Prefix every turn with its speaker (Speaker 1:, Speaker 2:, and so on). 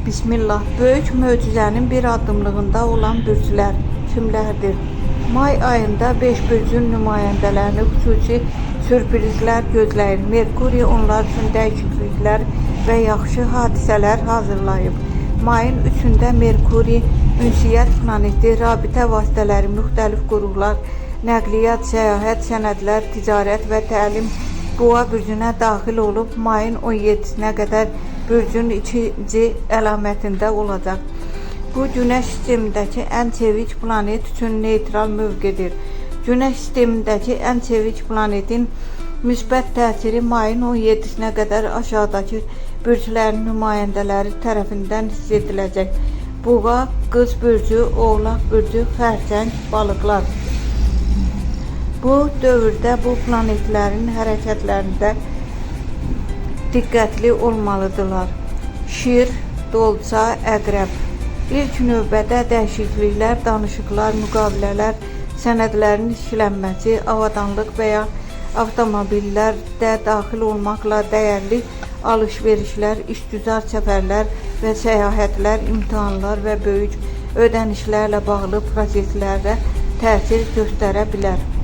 Speaker 1: Bismillah. Böyük möcüzənin bir addımlığında olan bürclər kimlərdir? May ayında 5 bürcün nümayəndələrini xüsusi sürprizlər gözləyir. Merkuriy onlar üçün dəyişikliklər və yaxşı hadisələr hazırlayıb. Mayın 3-də Merkuriy ünsiyyət planeti, rabitə vasitələri, müxtəlif qurumlar, nəqliyyat, səyahət, sənədlər, ticarət və təlim Boğa bürcünə daxil olub mayın 17-sinə qədər bürcün ikinci əlamətində olacaq. Bu Günəş sistemindəki ən çevik planet üçün neytral mövqedir. Günəş sistemindəki ən çevik planetin müsbət təsiri mayın 17-sinə qədər aşağıdakı bürclərin nümayəndələri tərəfindən hiss ediləcək. Boğa, Qız bürcü, Oğlaq bürcü, Xərçəng, Balıqlar. Bu dövrdə bu planetlərin hərəkətlərində diqqətli olmalıdırlar. Şir, Dolça, Əqrəb. İlk növbədə dəyişikliklər, danışıqlar, müqavilələr, sənədlərin işlənməsi, avadanlıq və ya avtomobillərdə daxil olmaqla dəyərli alış-verişlər, işgüzar səfərlər və səyahətlər, imtahanlar və böyük ödənişlərlə bağlı proseslərə təsir göstərə bilər.